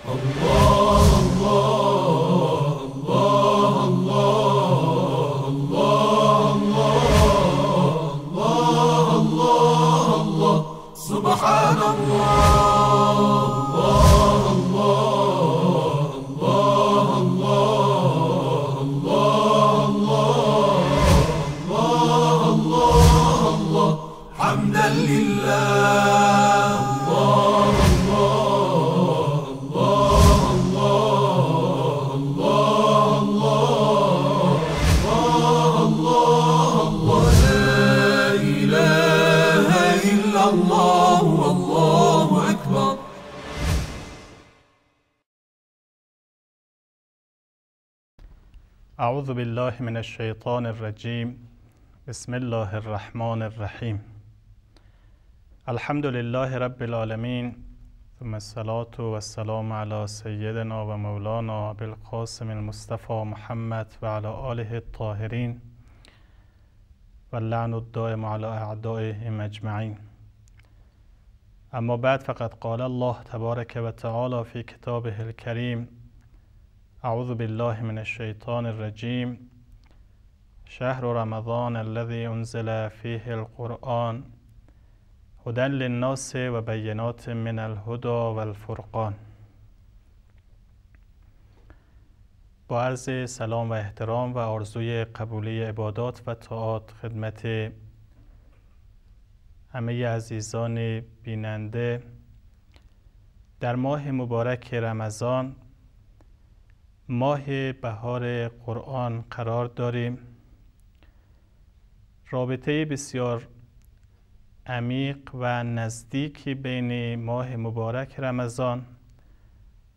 الله الله الله الله الله الله الله الله سبحان الله الله الله الله الله الله الله الله حمدا لله الله الله والله أكبر. أعوذ بالله من الشيطان الرجيم. بسم الله الرحمن الرحيم. الحمد لله رب العالمين، ثم الصلاة والسلام على سيدنا ومولانا أبي القاسم المصطفى محمد وعلى آله الطاهرين واللعن الدائم على أعدائهم أجمعين. اما بعد، فقد قال الله تبارك وتعالى في كتابه الكريم: اعوذ بالله من الشيطان الرجيم. شهر رمضان الذي انزل فيه القرآن هدى للناس وبينات من الهدى والفرقان. با عرض سلام و احترام و آرزوی قبولی عبادات و طاعات خدمت همه عزیزان بیننده، در ماه مبارک رمضان، ماه بهار قرآن قرار داریم. رابطه بسیار عمیق و نزدیکی بین ماه مبارک رمضان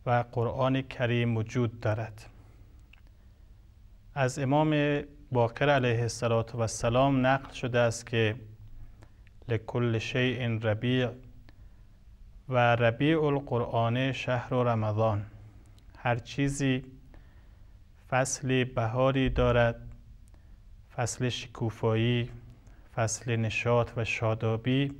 و قرآن کریم وجود دارد. از امام باقر علیه السلام نقل شده است که لکل شیء ربیع و ربیع القرآن شهر رمضان. هر چیزی فصل بهاری دارد، فصل شکوفایی، فصل نشاط و شادابی،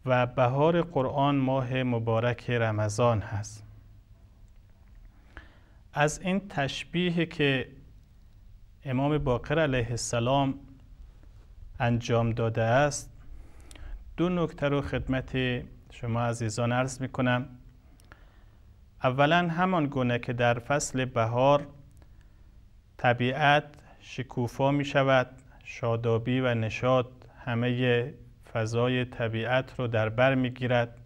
و بهار قرآن ماه مبارک رمضان هست. از این تشبیه که امام باقر علیه السلام انجام داده است، دو نکته رو خدمت شما عزیزان عرض می کنم. اولا، همان گونه که در فصل بهار طبیعت شکوفا می شود، شادابی و نشاط همه فضای طبیعت رو در بر می گیرد،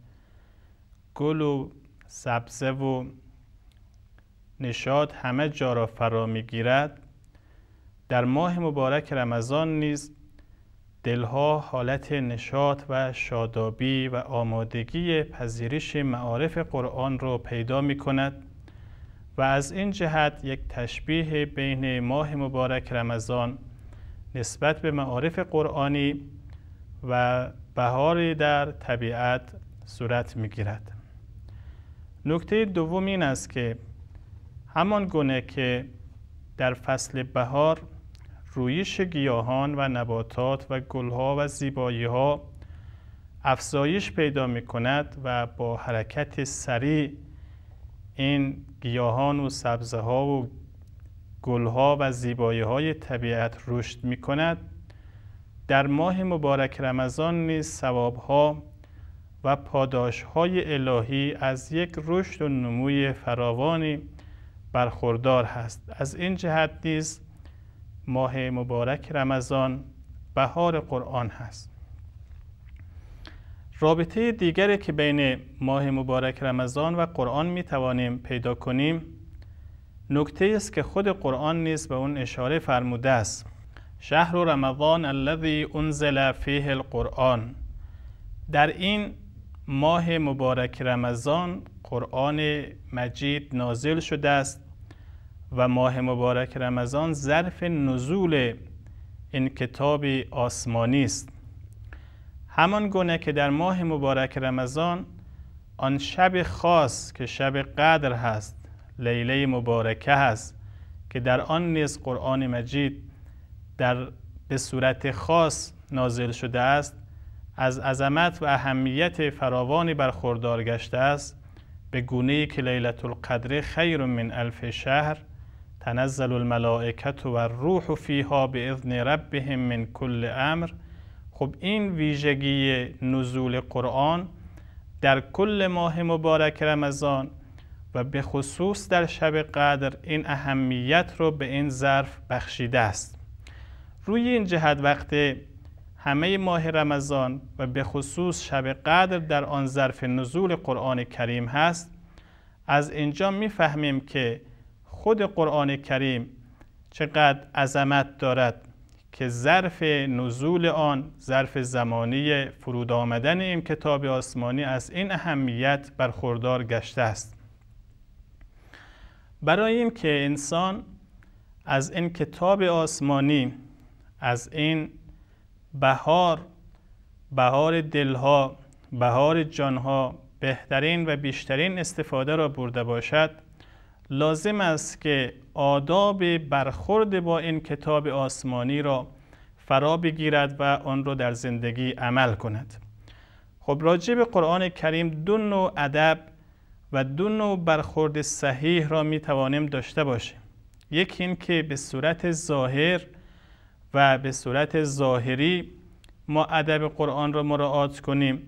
گل و سبزه و نشاط همه جا را فرا می گیرد، در ماه مبارک رمضان نیز دلها حالت نشاط و شادابی و آمادگی پذیرش معارف قرآن را پیدا می کند و از این جهت یک تشبیه بین ماه مبارک رمضان نسبت به معارف قرآنی و بهاری در طبیعت صورت می گیرد. نکته دوم این است که همان گونه که در فصل بهار رویش گیاهان و نباتات و گلها و زیباییها افزایش پیدا می کند و با حرکت سریع این گیاهان و سبزه ها و گلها و زیباییهای طبیعت رشد می کند، در ماه مبارک رمضان نیز ثوابها و پاداشهای الهی از یک رشد و نموی فراوانی برخوردار هست. از این جهت نیز ماه مبارک رمضان بهار قرآن هست. رابطه دیگری که بین ماه مبارک رمضان و قرآن می توانیم پیدا کنیم، نکته است که خود قرآن نیز به اون اشاره فرموده است: شهر رمضان الذی انزل فیه القرآن. در این ماه مبارک رمضان قرآن مجید نازل شده است و ماه مبارک رمضان ظرف نزول این کتاب آسمانی است. همان گونه که در ماه مبارک رمضان آن شب خاص که شب قدر هست، لیله مبارکه هست، که در آن نیز قرآن مجید به صورت خاص نازل شده است، از عظمت و اهمیت فراوانی برخوردار گشته است. به گونه‌ای که لیلة القدر خیر من الف شهر تنزل الملائکة و الروح فیها باذن ربهم من کل امر. خب این ویژگی نزول قرآن در کل ماه مبارک رمضان و به خصوص در شب قدر این اهمیت رو به این ظرف بخشیده است. روی این جهت وقت همه ماه رمضان و به خصوص شب قدر در آن ظرف نزول قرآن کریم هست، از اینجا میفهمیم که خود قرآن کریم چقدر عظمت دارد که ظرف نزول آن، ظرف زمانی فرود آمدن این کتاب آسمانی از این اهمیت برخوردار گشته است. برای این که انسان از این کتاب آسمانی، از این بهار دلها، بهار جانها بهترین و بیشترین استفاده را برده باشد، لازم است که آداب برخورد با این کتاب آسمانی را فرا بگیرد و آن را در زندگی عمل کند. خب راجع به قرآن کریم دو نوع ادب و دو نوع برخورد صحیح را می توانیم داشته باشیم. یکی این که به صورت ظاهر و به صورت ظاهری ما ادب قرآن را مراعات کنیم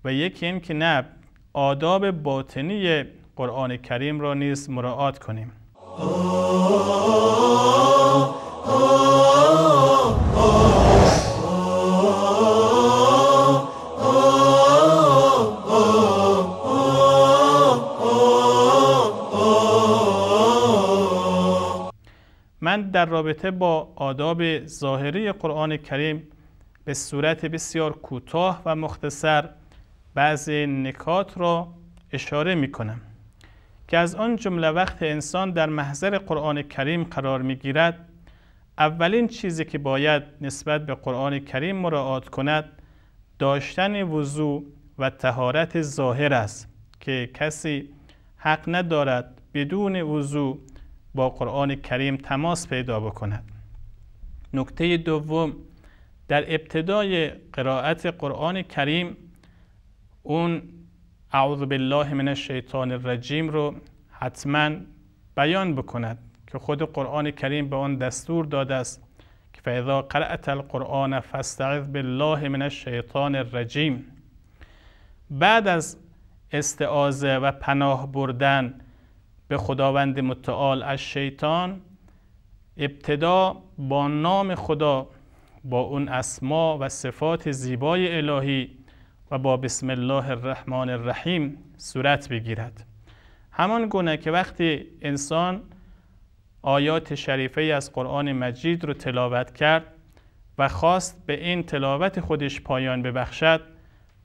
و یکی این که نه، آداب باطنی قرآن کریم را نیز مراعات کنیم. من در رابطه با آداب ظاهری قرآن کریم به صورت بسیار کوتاه و مختصر بعضی نکات را اشاره می کنم که از آن جمله وقت انسان در محضر قرآن کریم قرار می گیرد، اولین چیزی که باید نسبت به قرآن کریم مراعات کند داشتن وضو و طهارت ظاهر است که کسی حق ندارد بدون وضو با قرآن کریم تماس پیدا بکند. نکته دوم، در ابتدای قرائت قرآن کریم اون اعوذ بالله من الشیطان الرجیم رو حتما بیان بکند که خود قرآن کریم به آن دستور داده است که فاذا قرأت القرآن فاستعذ بالله من الشیطان الرجیم. بعد از استعاذه و پناه بردن به خداوند متعال از شیطان، ابتدا با نام خدا، با اون اسما و صفات زیبای الهی و با بسم الله الرحمن الرحیم صورت بگیرد. همان گونه که وقتی انسان آیات شریفه از قرآن مجید رو تلاوت کرد و خواست به این تلاوت خودش پایان ببخشد،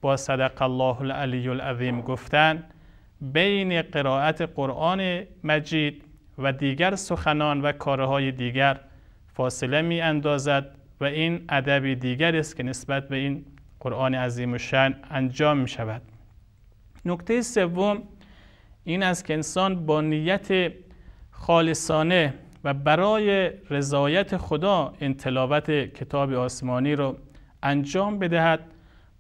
با صدق الله العلی العظیم گفتن بین قرائت قرآن مجید و دیگر سخنان و کارهای دیگر فاصله می اندازد و این ادب دیگر است که نسبت به این قرآن عظیم الشأن انجام می شود. نکته سوم این است که انسان با نیت خالصانه و برای رضایت خدا این تلاوت کتاب آسمانی رو انجام بدهد،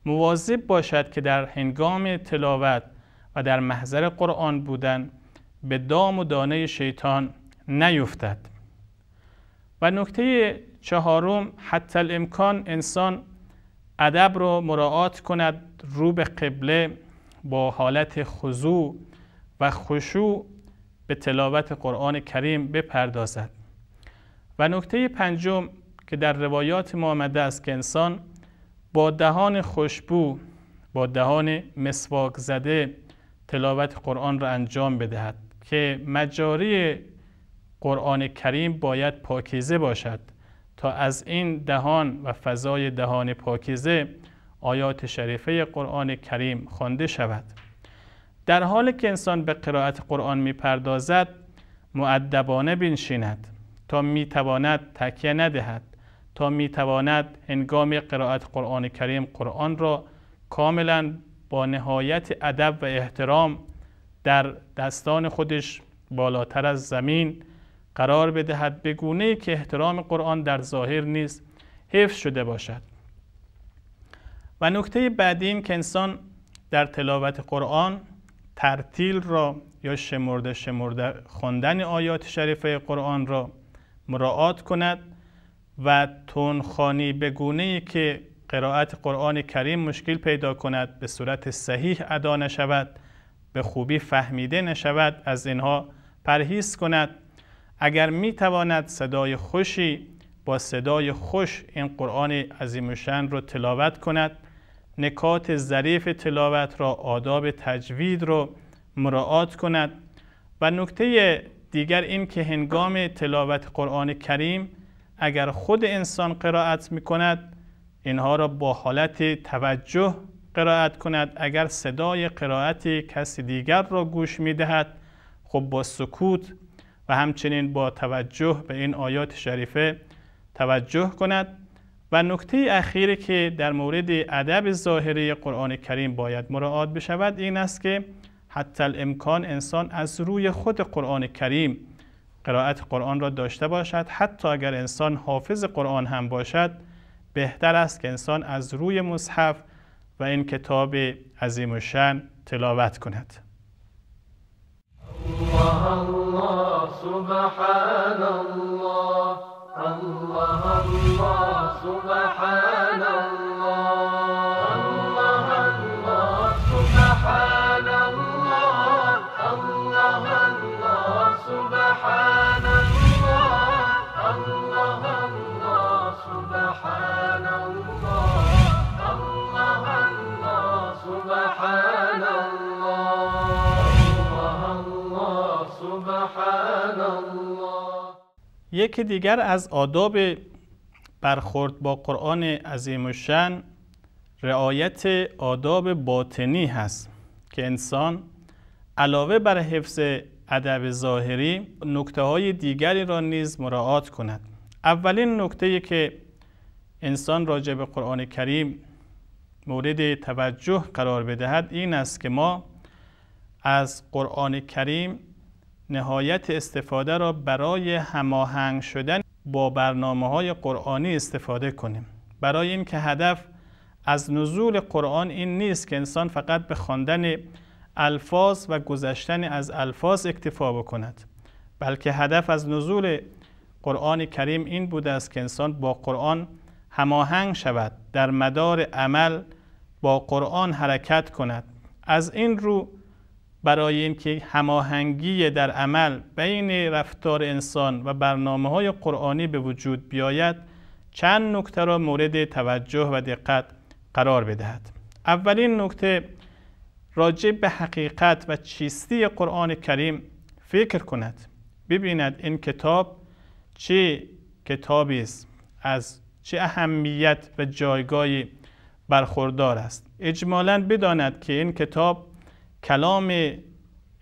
مواظب باشد که در هنگام تلاوت و در محضر قرآن بودن به دام و دانه شیطان نیفتد. و نکته چهارم، حتی الامکان انسان ادب رو مراعات کند، رو به قبله با حالت خضوع و خشوع به تلاوت قرآن کریم بپردازد. و نکته پنجم که در روایات ما آمده است که انسان با دهان خوشبو، با دهان مسواک زده تلاوت قرآن را انجام بدهد که مجاری قرآن کریم باید پاکیزه باشد تا از این دهان و فضای دهان پاکیزه آیات شریفه قرآن کریم خوانده شود. در حالی که انسان به قرائت قرآن می‌پردازد مؤدبانه بنشیند تا می‌تواند تکیه ندهد، تا می‌تواند هنگام قرائت قرآن کریم قرآن را کاملا با نهایت ادب و احترام در دستان خودش بالاتر از زمین قرار بدهد، به گونه‌ای که احترام قرآن در ظاهر نیز حفظ شده باشد. و نکته بعدی این که انسان در تلاوت قرآن ترتیل را یا شمرده خواندن آیات شریفه قرآن را مراعات کند و تونخوانی به گونه‌ای که قرائت قرآن کریم مشکل پیدا کند، به صورت صحیح ادا نشود، به خوبی فهمیده نشود، از اینها پرهیز کند. اگر می تواند صدای خوشی با صدای خوش این قرآن عظیم الشأن را تلاوت کند، نکات ظریف تلاوت را، آداب تجوید را مراعات کند. و نکته دیگر این که هنگام تلاوت قرآن کریم اگر خود انسان قرائت می کند، اینها را با حالت توجه قرائت کند. اگر صدای قرائت کسی دیگر را گوش می دهد، خب با سکوت و همچنین با توجه به این آیات شریفه توجه کند. و نکته اخیری که در مورد ادب ظاهری قرآن کریم باید مراعات بشود این است که حتی الامکان انسان از روی خود قرآن کریم قرائت قرآن را داشته باشد. حتی اگر انسان حافظ قرآن هم باشد، بهتر است که انسان از روی مصحف و این کتاب عظیم الشأن تلاوت کند. الله الله سبحان الله، الله الله سبحان الله، الله الله سبحان الله، الله الله سبحان الله، الله الله سبحان الله، الله الله سبحان الله، الله سبحان الله. یکی دیگر از آداب برخورد با قرآن عظیم الشأن رعایت آداب باطنی هست که انسان علاوه بر حفظ ادب ظاهری نکته‌های دیگری را نیز مراعات کند. اولین نکته‌ای که انسان راجع به قرآن کریم مورد توجه قرار بدهد این است که ما از قرآن کریم نهایت استفاده را برای هماهنگ شدن با برنامه‌های قرآنی استفاده کنیم. برای اینکه هدف از نزول قرآن این نیست که انسان فقط به خواندن الفاظ و گذشتن از الفاظ اکتفا بکند، بلکه هدف از نزول قرآن کریم این بوده است که انسان با قرآن هماهنگ شود، در مدار عمل با قرآن حرکت کند. از این رو برای اینکه هماهنگی در عمل بین رفتار انسان و برنامه‌های قرآنی به وجود بیاید، چند نکته را مورد توجه و دقت قرار بدهد. اولین نکته راجع به حقیقت و چیستی قرآن کریم فکر کند، ببیند این کتاب چه کتابی است، از چه اهمیت و جایگاهی برخوردار است. اجمالاً بداند که این کتاب کلام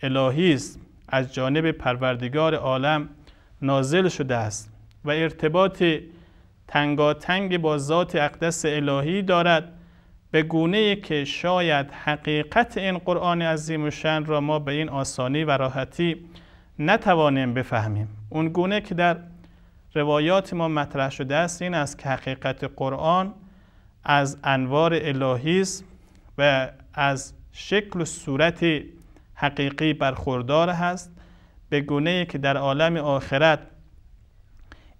الهی است، از جانب پروردگار عالم نازل شده است و ارتباط تنگاتنگ با ذات اقدس الهی دارد، به گونه‌ای که شاید حقیقت این قرآن عظیم الشأن را ما به این آسانی و راحتی نتوانیم بفهمیم. اون گونه که در روایات ما مطرح شده است این است که حقیقت قرآن از انوار الهی است و از شکل و صورت حقیقی برخوردار هست، به گونه‌ای که در عالم آخرت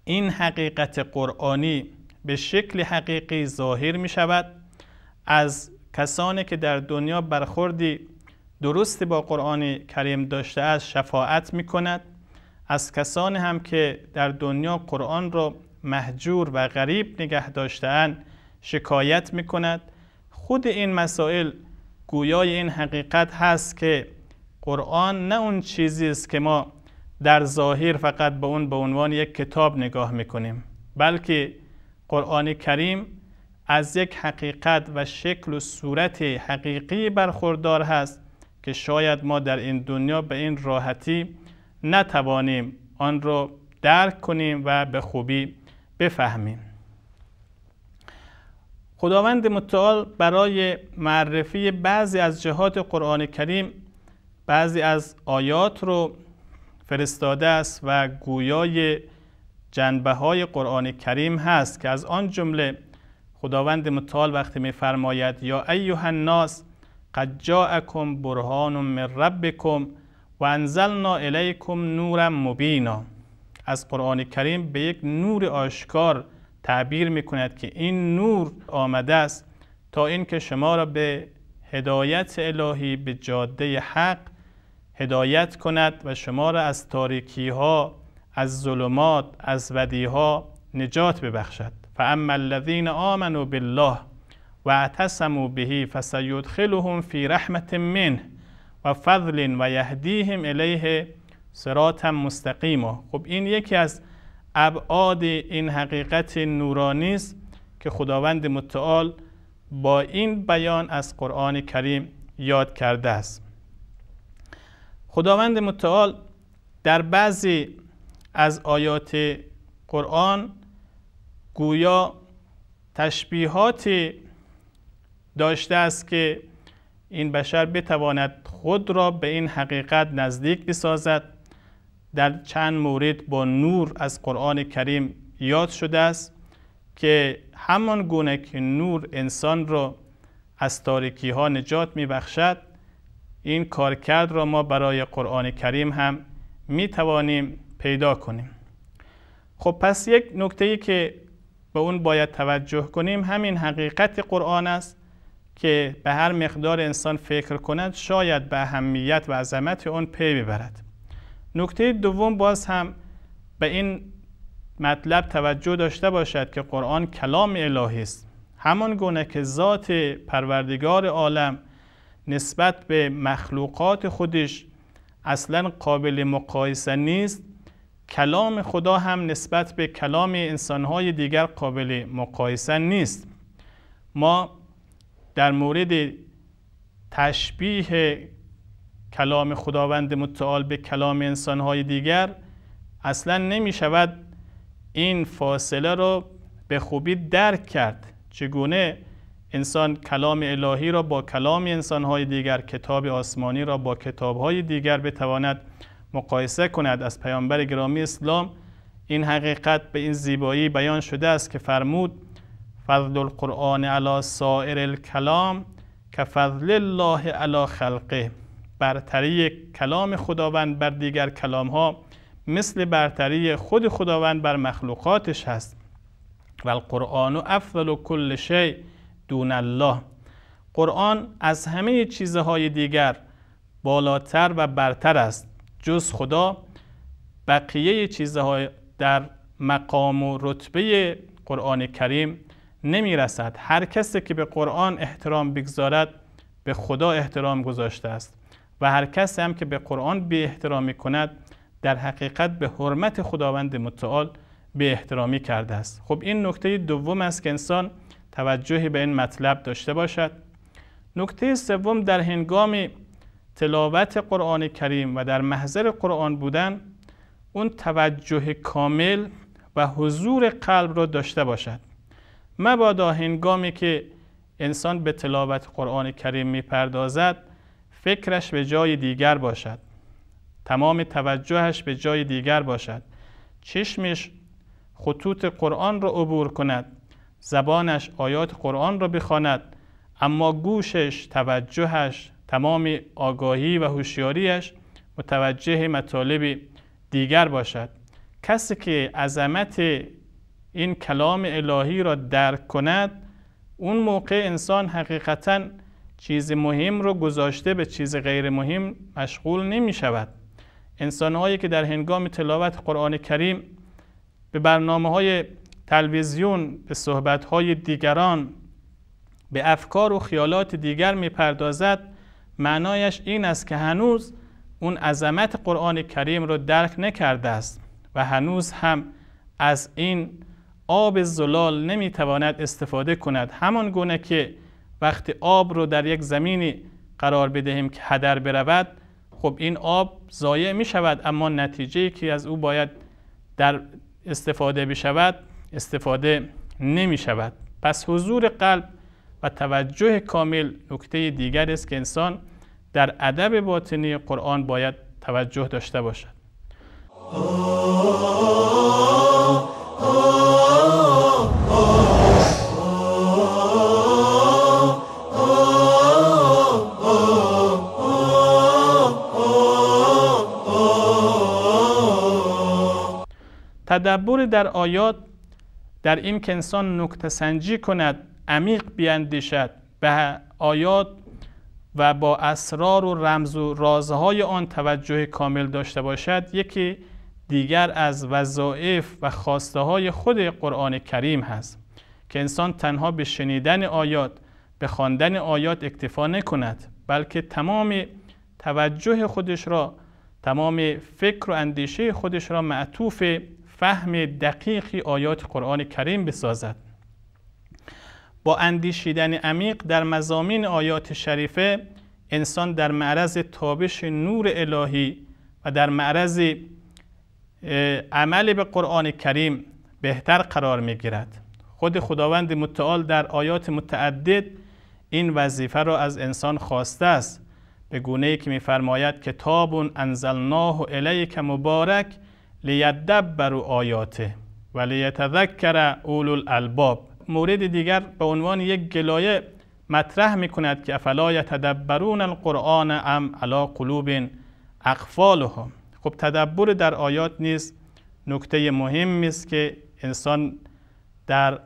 این حقیقت قرآنی به شکل حقیقی ظاهر می شود. از کسانی که در دنیا برخوردی درست با قرآن کریم داشته است شفاعت می کند. از کسانی هم که در دنیا قرآن را مهجور و غریب نگه داشته‌اند شکایت می کند. خود این مسائل گویای این حقیقت هست که قرآن نه اون چیزی است که ما در ظاهر فقط به اون به عنوان یک کتاب نگاه میکنیم، بلکه قرآن کریم از یک حقیقت و شکل و صورت حقیقی برخوردار هست که شاید ما در این دنیا به این راحتی نتوانیم آن را درک کنیم و به خوبی بفهمیم. خداوند متعال برای معرفی بعضی از جهات قرآن کریم بعضی از آیات رو فرستاده است و گویای جنبه‌های قرآن کریم هست که از آن جمله خداوند متعال وقتی می‌فرماید یا ایها الناس قد جاءکم برهان من ربکم و انزلنا الیکم نورا مبینا. از قرآن کریم به یک نور آشکار تعبیر میکند که این نور آمده است تا اینکه شما را به هدایت الهی، به جاده حق هدایت کند و شما را از تاریکی ها، از ظلمات، از بدی ها نجات ببخشد. فاما الذین آمنوا بالله و اعتصموا به فسیدخلهم فی رحمت منه و فضل و یهدیهم الیه صراطا مستقیما. خب این یکی از ابعاد این حقیقت نورانی است که خداوند متعال با این بیان از قرآن کریم یاد کرده است. خداوند متعال در بعضی از آیات قرآن گویا تشبیهاتی داشته است که این بشر بتواند خود را به این حقیقت نزدیک بسازد. در چند مورد با نور از قرآن کریم یاد شده است که همان گونه که نور انسان را از تاریکی ها نجات می بخشد، این کارکرد را ما برای قرآن کریم هم می توانیم پیدا کنیم. خب پس یک نکته‌ای که به اون باید توجه کنیم همین حقیقت قرآن است که به هر مقدار انسان فکر کند شاید به اهمیت و عظمت اون پی ببرد. نکته دوم باز هم به این مطلب توجه داشته باشد که قرآن کلام الهی است. همان گونه که ذات پروردگار عالم نسبت به مخلوقات خودش اصلا قابل مقایسه نیست، کلام خدا هم نسبت به کلام انسانهای دیگر قابل مقایسه نیست. ما در مورد تشبیه کلام خداوند متعال به کلام انسانهای دیگر اصلا نمی شود این فاصله رو به خوبی درک کرد. چگونه انسان کلام الهی را با کلام انسانهای دیگر، کتاب آسمانی را با کتابهای دیگر بتواند مقایسه کند. از پیامبر گرامی اسلام این حقیقت به این زیبایی بیان شده است که فرمود فضل القرآن علی سائر الکلام کفضل الله علی خلقه. برتری کلام خداوند بر دیگر کلام ها مثل برتری خود خداوند بر مخلوقاتش هست. و القرآن افضل کل شیء دون الله. قرآن از همه چیزهای دیگر بالاتر و برتر است. جز خدا بقیه چیزهای در مقام و رتبه قرآن کریم نمی رسد. هر کسی که به قرآن احترام بگذارد به خدا احترام گذاشته است و هر کسی هم که به قرآن بی احترامی کند در حقیقت به حرمت خداوند متعال بی احترامی کرده است. خب این نکته دوم است که انسان توجهی به این مطلب داشته باشد. نکته سوم، در هنگام تلاوت قرآن کریم و در محضر قرآن بودن اون توجه کامل و حضور قلب را داشته باشد. مبادا هنگامی که انسان به تلاوت قرآن کریم میپردازد فکرش به جای دیگر باشد، تمام توجهش به جای دیگر باشد، چشمش خطوط قرآن را عبور کند، زبانش آیات قرآن را بخواند، اما گوشش، توجهش، تمام آگاهی و هوشیاریش متوجه مطالب دیگر باشد. کسی که عظمت این کلام الهی را درک کند، اون موقع انسان حقیقتاً چیز مهم رو گذاشته به چیز غیر مهم مشغول نمی شود. انسان‌هایی که در هنگام تلاوت قرآن کریم به برنامه‌های تلویزیون، به صحبت‌های دیگران، به افکار و خیالات دیگر می‌پردازد، معنایش این است که هنوز اون عظمت قرآن کریم رو درک نکرده است و هنوز هم از این آب زلال نمی‌تواند استفاده کند. همان گونه که وقتی آب رو در یک زمینی قرار بدهیم که هدر برود، خب این آب ضایع می شود، اما نتیجه‌ای که از او باید در استفاده بشود استفاده نمی شود. پس حضور قلب و توجه کامل نکته دیگر است که انسان در ادب باطنی قرآن باید توجه داشته باشد. تدبر در آیات در این که انسان نکته سنجی کند، عمیق بیندیشد، به آیات و با اسرار و رمز و رازهای آن توجه کامل داشته باشد، یکی دیگر از وظایف و خواسته های خود قرآن کریم هست که انسان تنها به شنیدن آیات، به خواندن آیات اکتفا نکند، بلکه تمام توجه خودش را، تمام فکر و اندیشه خودش را معطوف فهم دقیقی آیات قرآن کریم بسازد. با اندیشیدن عمیق در مضامین آیات شریفه، انسان در معرض تابش نور الهی و در معرض عمل به قرآن کریم بهتر قرار می گیرد. خود خداوند متعال در آیات متعدد این وظیفه را از انسان خواسته است، به گونه‌ای که می‌فرماید کتاب انزلناه الیک مبارک لیدبروا آیاته و لیتذکر اولو الالباب. مورد دیگر به عنوان یک گلایه مطرح می‌کند که افلا یتدبرون القرآن ام علی قلوب اقفالها. خب تدبر در آیات نیز نکته مهمی است که انسان در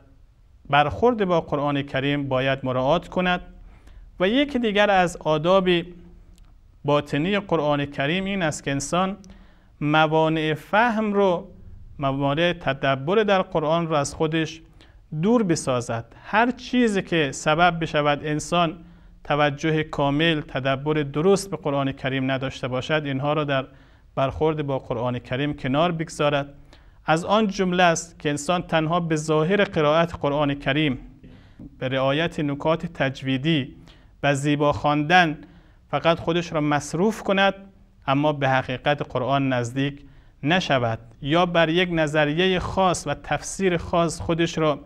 برخورد با قرآن کریم باید مراعات کند. و یکی دیگر از آداب باطنی قرآن کریم این است که انسان موانع فهم رو، موانع تدبر در قرآن رو از خودش دور بسازد. هر چیزی که سبب بشود انسان توجه کامل، تدبر درست به قرآن کریم نداشته باشد، اینها را در برخورد با قرآن کریم کنار بگذارد. از آن جمله است که انسان تنها به ظاهر قرائت قرآن کریم، به رعایت نکات تجویدی و زیبا خواندن فقط خودش را مصروف کند، اما به حقیقت قرآن نزدیک نشود، یا بر یک نظریه خاص و تفسیر خاص خودش را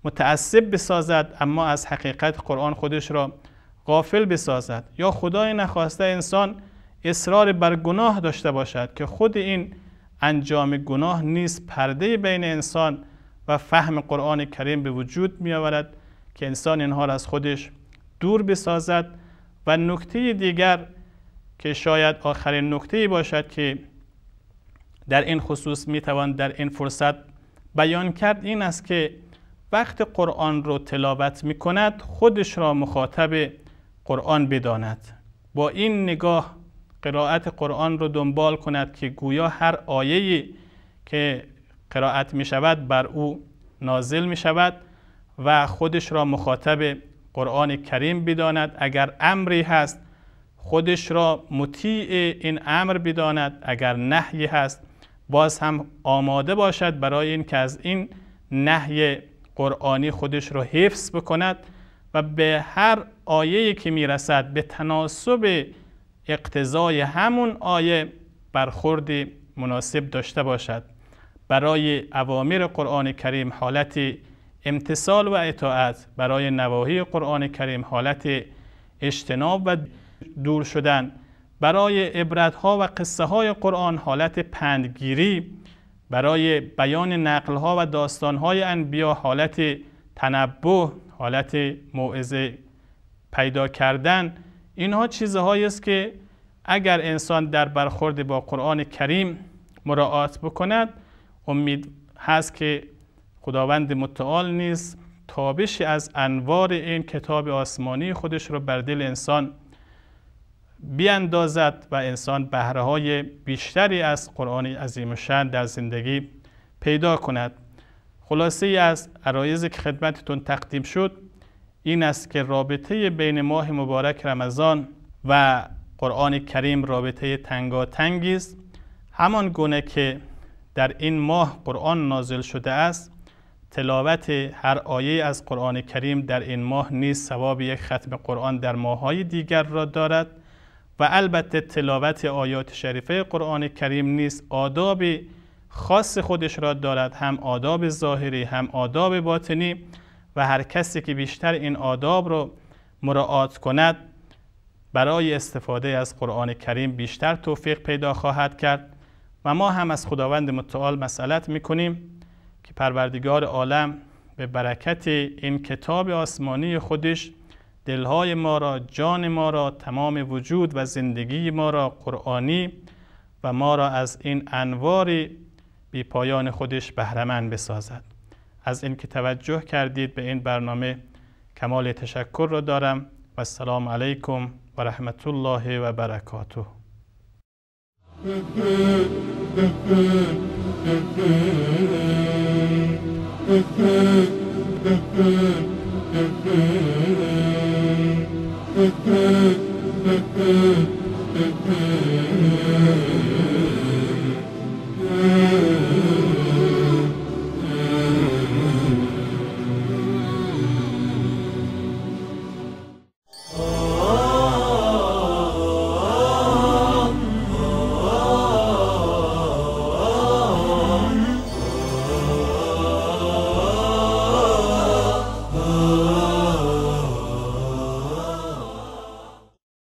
متعصب بسازد، اما از حقیقت قرآن خودش را غافل بسازد، یا خدای نخواسته انسان اصرار بر گناه داشته باشد که خود این انجام گناه نیز پرده بین انسان و فهم قرآن کریم به وجود می آورد که انسان اینها را از خودش دور بسازد. و نکته دیگر که شاید آخرین نکته باشد که در این خصوص می توان در این فرصت بیان کرد، این است که وقت قرآن رو تلاوت می کند خودش را مخاطب قرآن بداند، با این نگاه قرائت قرآن رو دنبال کند که گویا هر آیه‌ای که قرائت می شود بر او نازل می شود و خودش را مخاطب قرآن کریم بداند. اگر امری هست خودش را مطیع این امر بداند، اگر نهی هست باز هم آماده باشد برای این که از این نهی قرآنی خودش را حفظ بکند و به هر آیه‌ای که می رسد به تناسب اقتضای همون آیه برخورد مناسب داشته باشد. برای اوامر قرآن کریم حالت امتثال و اطاعت، برای نواهی قرآن کریم حالت اجتناب و دور شدن، برای عبرت‌ها و قصه‌های قرآن حالت پندگیری، برای بیان نقل‌ها و داستان‌های انبیا حالت تنبه، حالت موعظه پیدا کردن. اینها چیزهایی است که اگر انسان در برخورد با قرآن کریم مراعات بکند، امید هست که خداوند متعال نیز تابشی از انوار این کتاب آسمانی خودش رو بر دل انسان بیاندازد و انسان بهره‌های بیشتری از قرآن عظیم الشأن در زندگی پیدا کند. خلاصه از عرایضی که خدمتتون تقدیم شد این است که رابطه بین ماه مبارک رمضان و قرآن کریم رابطه تنگاتنگی است. همان گونه که در این ماه قرآن نازل شده است، تلاوت هر آیه از قرآن کریم در این ماه نیز ثواب یک ختم قرآن در ماه‌های دیگر را دارد و البته تلاوت آیات شریفه قرآن کریم نیز آداب خاص خودش را دارد، هم آداب ظاهری هم آداب باطنی، و هر کسی که بیشتر این آداب را مراعات کند برای استفاده از قرآن کریم بیشتر توفیق پیدا خواهد کرد. و ما هم از خداوند متعال مسئلت میکنیم که پروردگار عالم به برکت این کتاب آسمانی خودش دلهای ما را، جان ما را، تمام وجود و زندگی ما را قرآنی و ما را از این انوار بی پایان خودش بهره‌مند بسازد. از اینکه توجه کردید به این برنامه کمال تشکر را دارم و السلام علیکم و رحمت الله و برکاته.